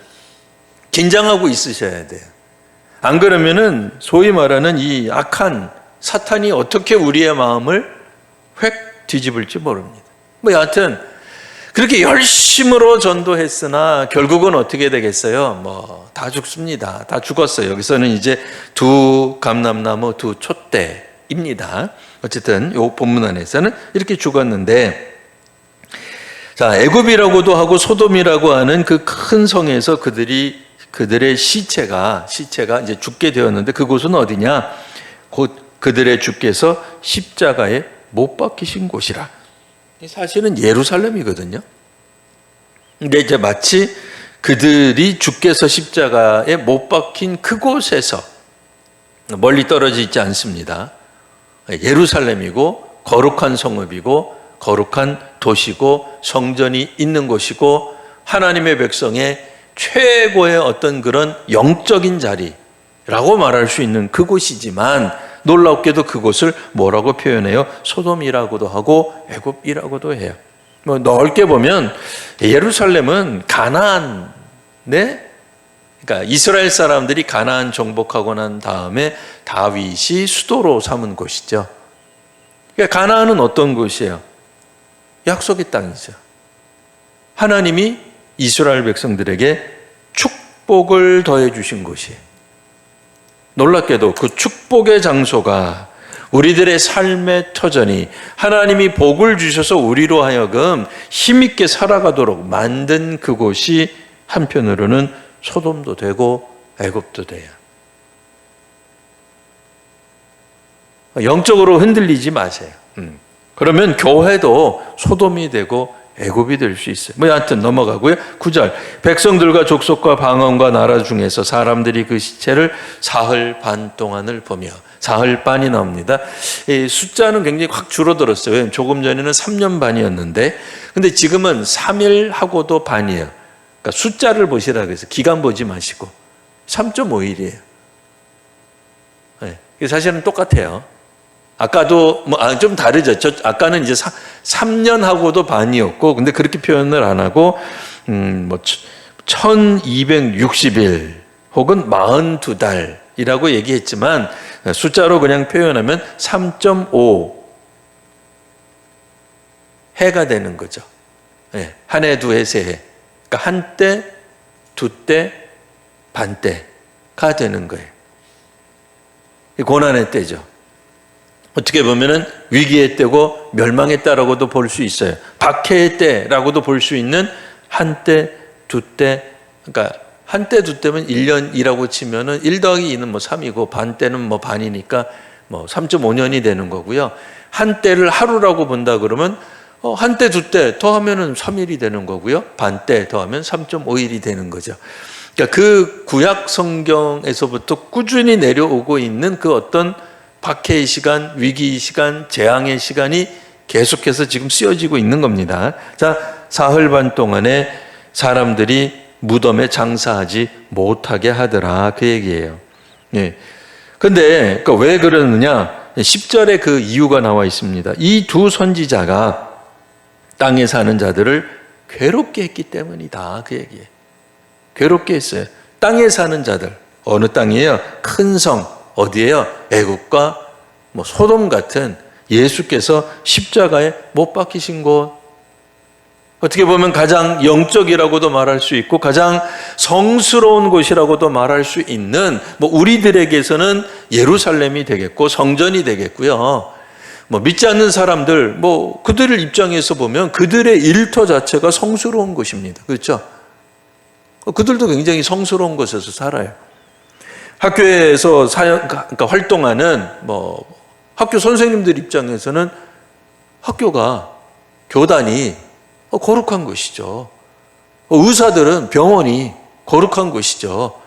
Speaker 1: 긴장하고 있으셔야 돼요. 안 그러면은 소위 말하는 이 악한 사탄이 어떻게 우리의 마음을 획 뒤집을지 모릅니다. 뭐 여하튼 그렇게 열심으로 전도했으나 결국은 어떻게 되겠어요? 뭐 다 죽습니다. 다 죽었어요. 여기서는 이제 두 감람나무 두 촛대입니다. 어쨌든 이 본문 안에서는 이렇게 죽었는데, 자, 애굽이라고도 하고 소돔이라고 하는 그 큰 성에서 그들의 시체가 이제 죽게 되었는데, 그곳은 어디냐? 곧 그들의 주께서 십자가에 못 박히신 곳이라. 사실은 예루살렘이거든요. 근데 이제 마치 그들이 주께서 십자가에 못 박힌 그곳에서, 멀리 떨어져 있지 않습니다. 예루살렘이고 거룩한 성읍이고 거룩한 도시고 성전이 있는 곳이고 하나님의 백성의 최고의 어떤 그런 영적인 자리라고 말할 수 있는 그곳이지만, 놀랍게도 그곳을 뭐라고 표현해요? 소돔이라고도 하고 애굽이라고도 해요. 뭐 넓게 보면 예루살렘은 가나안, 그러니까 이스라엘 사람들이 가나안 정복하고 난 다음에 다윗이 수도로 삼은 곳이죠. 그러니까 가나안은 어떤 곳이에요? 약속의 땅이죠. 하나님이 이스라엘 백성들에게 축복을 더해 주신 곳이에요. 놀랍게도 그 축복의 장소가 우리들의 삶의 터전이 하나님이 복을 주셔서 우리로 하여금 힘있게 살아가도록 만든 그곳이 한편으로는 소돔도 되고 애굽도 돼요. 영적으로 흔들리지 마세요. 그러면 교회도 소돔이 되고 애굽이 될 수 있어요. 뭐 여하튼 넘어가고요. 9절, 백성들과 족속과 방언과 나라 중에서 사람들이 그 시체를 사흘 반 동안을 보며, 사흘 반이 나옵니다. 이 숫자는 굉장히 확 줄어들었어요. 왜냐하면 조금 전에는 3년 반이었는데, 근데 지금은 3일 하고도 반이에요. 그러니까 숫자를 보시라 그래서 기간 보지 마시고 3.5일이에요. 네, 사실은 똑같아요. 아까도 좀 다르죠. 아까는 이제 3년 하고도 반이었고, 근데 그렇게 표현을 안 하고 1260일 혹은 42달이라고 얘기했지만 숫자로 그냥 표현하면 3.5 해가 되는 거죠. 네, 한 해, 두 해, 세 해. 그러니까 한 때, 두 때, 반 때가 되는 거예요. 고난의 때죠. 어떻게 보면은 위기의 때고 멸망의 때라고도 볼 수 있어요. 박해의 때라고도 볼 수 있는 한 때, 두 때, 그러니까 한 때, 두 때면 1년이라고 치면은 1 더하기 2는 뭐 3이고 반 때는 뭐 반이니까 뭐 3.5년이 되는 거고요. 한 때를 하루라고 본다 그러면 한 때, 두 때 더하면은 3일이 되는 거고요. 반 때 더하면 3.5일이 되는 거죠. 그러니까 그 구약 성경에서부터 꾸준히 내려오고 있는 그 어떤 박해의 시간, 위기의 시간, 재앙의 시간이 계속해서 지금 쓰여지고 있는 겁니다. 자, 사흘 반 동안에 사람들이 무덤에 장사하지 못하게 하더라, 그 얘기예요. 예. 근데 왜 그러느냐? 10절에 그 이유가 나와 있습니다. 이 두 선지자가 땅에 사는 자들을 괴롭게 했기 때문이다, 그 얘기예요. 괴롭게 했어요. 땅에 사는 자들, 어느 땅이에요? 큰 성, 어디예요? 애굽과 뭐 소돔 같은 예수께서 십자가에 못 박히신 곳, 어떻게 보면 가장 영적이라고도 말할 수 있고 가장 성스러운 곳이라고도 말할 수 있는, 뭐 우리들에게서는 예루살렘이 되겠고 성전이 되겠고요. 뭐 믿지 않는 사람들, 뭐 그들을 입장에서 보면 그들의 일터 자체가 성스러운 곳입니다. 그렇죠? 그들도 굉장히 성스러운 곳에서 살아요. 학교에서 그러니까 활동하는 뭐 학교 선생님들 입장에서는 학교가, 교단이 거룩한 곳이죠. 의사들은 병원이 거룩한 곳이죠.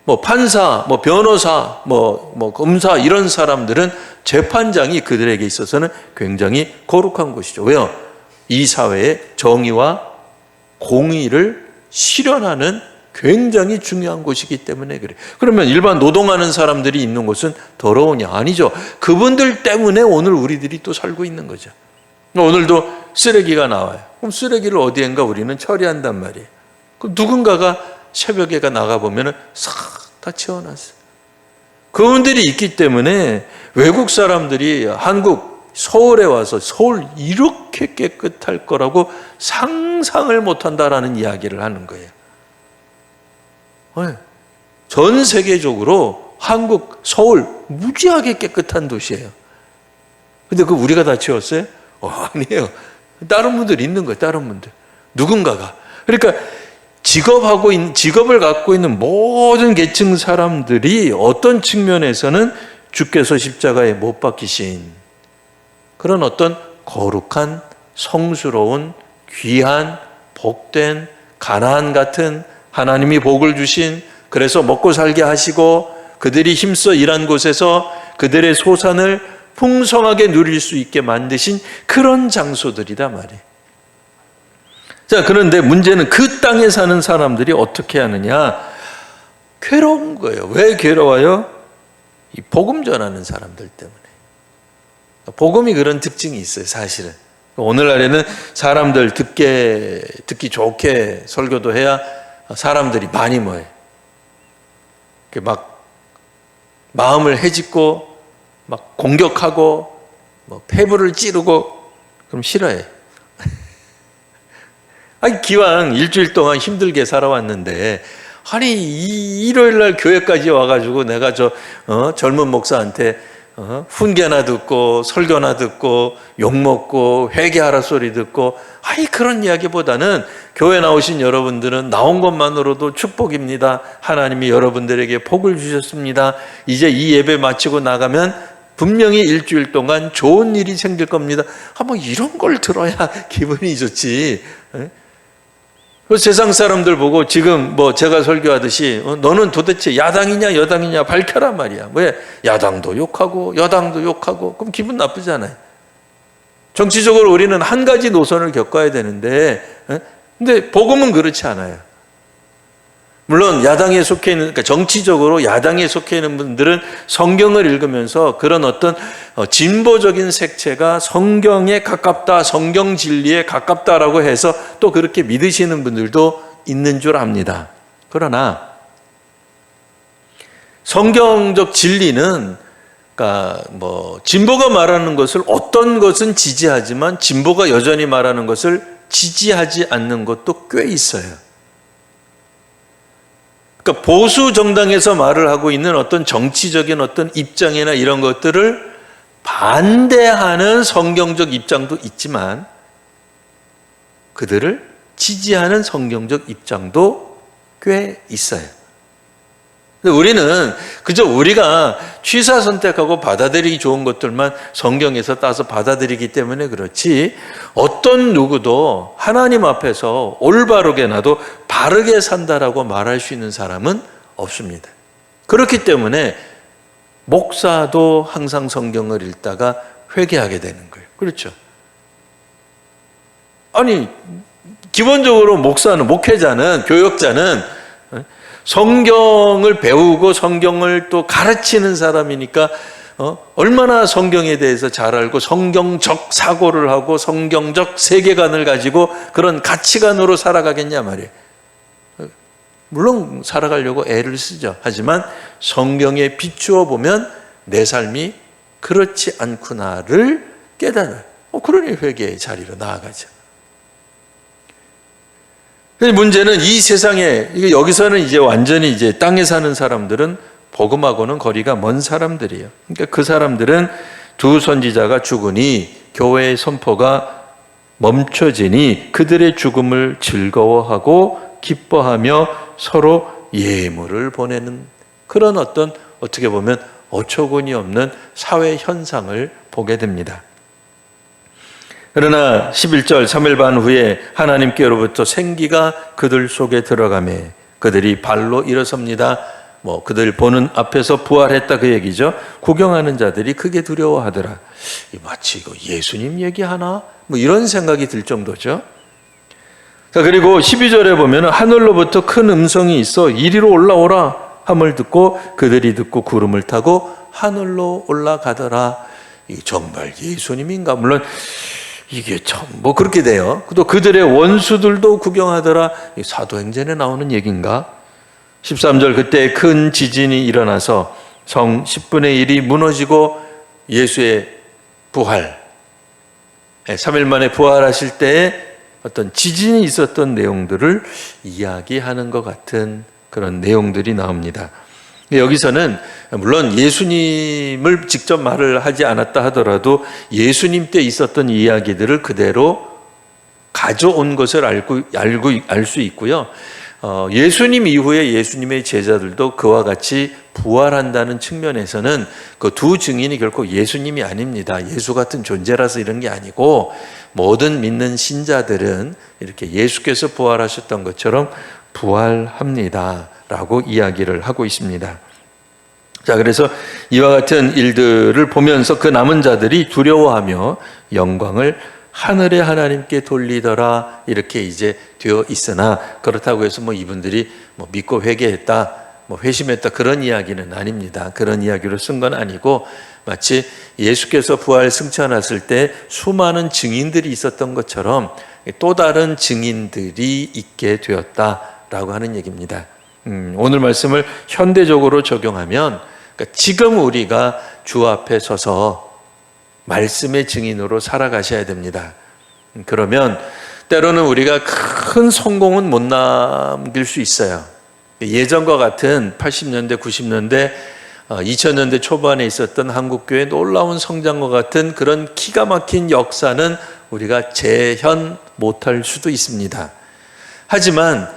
Speaker 1: 뭐 판사, 뭐 변호사, 뭐 검사, 이런 사람들은 재판장이 그들에게 있어서는 굉장히 거룩한 곳이죠. 왜요? 이 사회의 정의와 공의를 실현하는 굉장히 중요한 곳이기 때문에 그래. 그러면 일반 노동하는 사람들이 있는 곳은 더러우냐? 아니죠. 그분들 때문에 오늘 우리들이 또 살고 있는 거죠. 오늘도 쓰레기가 나와요. 그럼 쓰레기를 어디엔가 우리는 처리한단 말이에요. 그럼 누군가가 새벽에 나가보면 싹 다 치워놨어요. 그분들이 있기 때문에 외국 사람들이 한국 서울에 와서 서울 이렇게 깨끗할 거라고 상상을 못한다라는 이야기를 하는 거예요. 전 세계적으로 한국 서울 무지하게 깨끗한 도시예요. 근데 그 우리가 다 치웠어요? 아니에요. 다른 분들이 있는 거예요. 다른 분들. 누군가가. 그러니까 직업을 갖고 있는 모든 계층 사람들이 어떤 측면에서는 주께서 십자가에 못 박히신 그런 어떤 거룩한 성스러운 귀한 복된 가나안 같은 하나님이 복을 주신 그래서 먹고 살게 하시고 그들이 힘써 일한 곳에서 그들의 소산을 풍성하게 누릴 수 있게 만드신 그런 장소들이다 말이에요. 자, 그런데 문제는 그 땅에 사는 사람들이 어떻게 하느냐? 괴로운 거예요. 왜 괴로워요? 이 복음 전하는 사람들 때문에. 복음이 그런 특징이 있어요, 사실은. 오늘날에는 사람들 듣기 좋게 설교도 해야 사람들이 많이 모여요. 막 마음을 헤집고 막 공격하고 폐부를 찌르고 그럼 싫어해. 아니 기왕 일주일 동안 힘들게 살아왔는데 아니 일요일 날 교회까지 와가지고 내가 젊은 목사한테 훈계나 듣고 설교나 듣고 욕먹고 회개하라 소리 듣고 아니 그런 이야기보다는 교회 나오신 여러분들은 나온 것만으로도 축복입니다. 하나님이 여러분들에게 복을 주셨습니다. 이제 이 예배 마치고 나가면 분명히 일주일 동안 좋은 일이 생길 겁니다. 이런 걸 들어야 기분이 좋지. 세상 사람들 보고 지금 제가 설교하듯이 너는 도대체 야당이냐 여당이냐 밝혀라 말이야. 왜? 야당도 욕하고 여당도 욕하고 그럼 기분 나쁘잖아요. 정치적으로 우리는 한 가지 노선을 겪어야 되는데 근데 복음은 그렇지 않아요. 물론 야당에 속해 있는 그러니까 정치적으로 야당에 속해 있는 분들은 성경을 읽으면서 그런 어떤 진보적인 색채가 성경에 가깝다, 성경 진리에 가깝다라고 해서 또 그렇게 믿으시는 분들도 있는 줄 압니다. 그러나 성경적 진리는 그러니까 진보가 말하는 것을 어떤 것은 지지하지만 진보가 여전히 말하는 것을 지지하지 않는 것도 꽤 있어요. 그러니까 보수 정당에서 말을 하고 있는 어떤 정치적인 어떤 입장이나 이런 것들을 반대하는 성경적 입장도 있지만 그들을 지지하는 성경적 입장도 꽤 있어요. 근데 우리는 그저 우리가 취사 선택하고 받아들이기 좋은 것들만 성경에서 따서 받아들이기 때문에 그렇지 어떤 누구도 하나님 앞에서 올바르게 나도 바르게 산다라고 말할 수 있는 사람은 없습니다. 그렇기 때문에 목사도 항상 성경을 읽다가 회개하게 되는 거예요. 그렇죠? 아니 기본적으로 목회자는 교역자는 성경을 배우고 성경을 또 가르치는 사람이니까 얼마나 성경에 대해서 잘 알고 성경적 사고를 하고 성경적 세계관을 가지고 그런 가치관으로 살아가겠냐 말이에요. 물론 살아가려고 애를 쓰죠. 하지만 성경에 비추어 보면 내 삶이 그렇지 않구나를 깨달아요. 그러니 회개의 자리로 나아가죠. 문제는 이 세상에 여기서는 이제 완전히 이제 땅에 사는 사람들은 복음하고는 거리가 먼 사람들이에요. 그러니까 그 사람들은 두 선지자가 죽으니 교회의 선포가 멈춰지니 그들의 죽음을 즐거워하고 기뻐하며 서로 예물을 보내는 그런 어떻게 보면 어처구니 없는 사회 현상을 보게 됩니다. 그러나 11절 3일 반 후에 하나님께로부터 생기가 그들 속에 들어가매 그들이 발로 일어섭니다. 그들 보는 앞에서 부활했다 그 얘기죠. 구경하는 자들이 크게 두려워하더라. 마치 이거 예수님 얘기하나? 이런 생각이 들 정도죠. 자, 그리고 12절에 보면 하늘로부터 큰 음성이 있어 이리로 올라오라 함을 듣고 그들이 듣고 구름을 타고 하늘로 올라가더라. 이 정말 예수님인가? 물론 이게 참 뭐 그렇게 돼요. 또 그들의 원수들도 구경하더라. 이 사도행전에 나오는 얘기인가? 13절 그때 큰 지진이 일어나서 성 10분의 1이 무너지고 예수의 부활, 3일 만에 부활하실 때에 어떤 지진이 있었던 내용들을 이야기하는 것 같은 그런 내용들이 나옵니다. 여기서는 물론 예수님을 직접 말을 하지 않았다 하더라도 예수님 때 있었던 이야기들을 그대로 가져온 것을 알 수 있고요. 예수님 이후에 예수님의 제자들도 그와 같이 부활한다는 측면에서는 그 두 증인이 결코 예수님이 아닙니다. 예수 같은 존재라서 이런 게 아니고 모든 믿는 신자들은 이렇게 예수께서 부활하셨던 것처럼 부활합니다 라고 이야기를 하고 있습니다. 자, 그래서 이와 같은 일들을 보면서 그 남은 자들이 두려워하며 영광을 하늘의 하나님께 돌리더라 이렇게 이제 되어 있으나 그렇다고 해서 뭐 이분들이 뭐 믿고 회개했다, 뭐 회심했다 그런 이야기는 아닙니다. 그런 이야기로 쓴 건 아니고 마치 예수께서 부활 승천하실 때 수많은 증인들이 있었던 것처럼 또 다른 증인들이 있게 되었다라고 하는 얘기입니다. 오늘 말씀을 현대적으로 적용하면 그러니까 지금 우리가 주 앞에 서서 말씀의 증인으로 살아가셔야 됩니다. 그러면 때로는 우리가 큰 성공은 못 남길 수 있어요. 예전과 같은 80년대, 90년대, 2000년대 초반에 있었던 한국교회 놀라운 성장과 같은 그런 기가 막힌 역사는 우리가 재현 못할 수도 있습니다. 하지만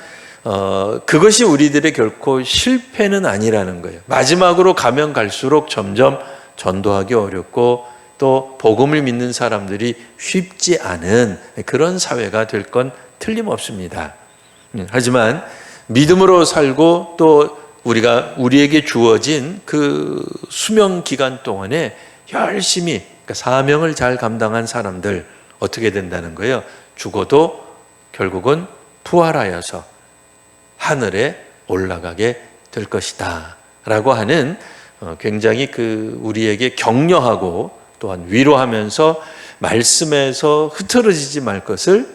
Speaker 1: 그것이 우리들의 결코 실패는 아니라는 거예요. 마지막으로 가면 갈수록 점점 전도하기 어렵고 또 복음을 믿는 사람들이 쉽지 않은 그런 사회가 될 건 틀림없습니다. 하지만 믿음으로 살고 또 우리에게 주어진 그 수명 기간 동안에 열심히 그러니까 사명을 잘 감당한 사람들 어떻게 된다는 거예요? 죽어도 결국은 부활하여서 하늘에 올라가게 될 것이다 라고 하는 굉장히 우리에게 격려하고 또한 위로하면서 말씀에서 흐트러지지 말 것을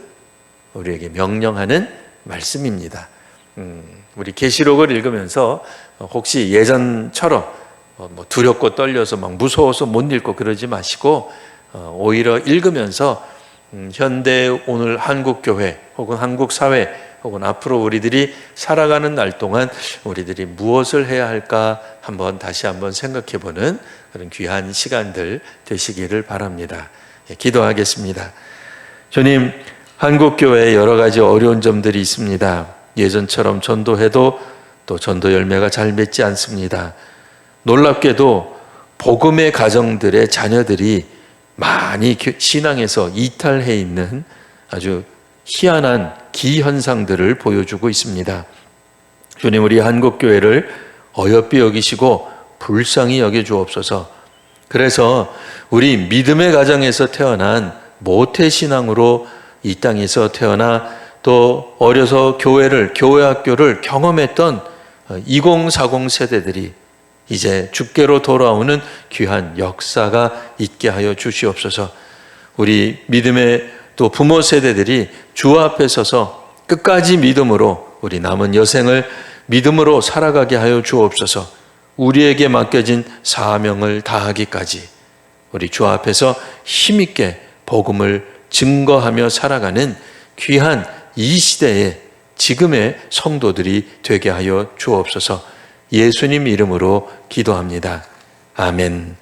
Speaker 1: 우리에게 명령하는 말씀입니다. 우리 계시록을 읽으면서 혹시 예전처럼 뭐 두렵고 떨려서 막 무서워서 못 읽고 그러지 마시고 오히려 읽으면서 현대 오늘 한국 교회 혹은 한국 사회 혹은 앞으로 우리들이 살아가는 날 동안 우리들이 무엇을 해야 할까 다시 한번 생각해보는 그런 귀한 시간들 되시기를 바랍니다. 기도하겠습니다. 주님, 한국교회에 여러 가지 어려운 점들이 있습니다. 예전처럼 전도해도 또 전도 열매가 잘 맺지 않습니다. 놀랍게도 복음의 가정들의 자녀들이 많이 신앙에서 이탈해 있는 아주 희한한 기현상들을 보여주고 있습니다. 주님, 우리 한국교회를 어여삐 여기시고 불쌍히 여겨주옵소서. 그래서 우리 믿음의 가정에서 태어난 모태신앙으로 이 땅에서 태어나 또 어려서 교회 학교를 경험했던 2040 세대들이 이제 주께로 돌아오는 귀한 역사가 있게 하여 주시옵소서. 우리 믿음의 또 부모 세대들이 주 앞에 서서 끝까지 믿음으로 우리 남은 여생을 믿음으로 살아가게 하여 주옵소서. 우리에게 맡겨진 사명을 다하기까지 우리 주 앞에서 힘있게 복음을 증거하며 살아가는 귀한 이 시대의 지금의 성도들이 되게 하여 주옵소서. 예수님 이름으로 기도합니다. 아멘.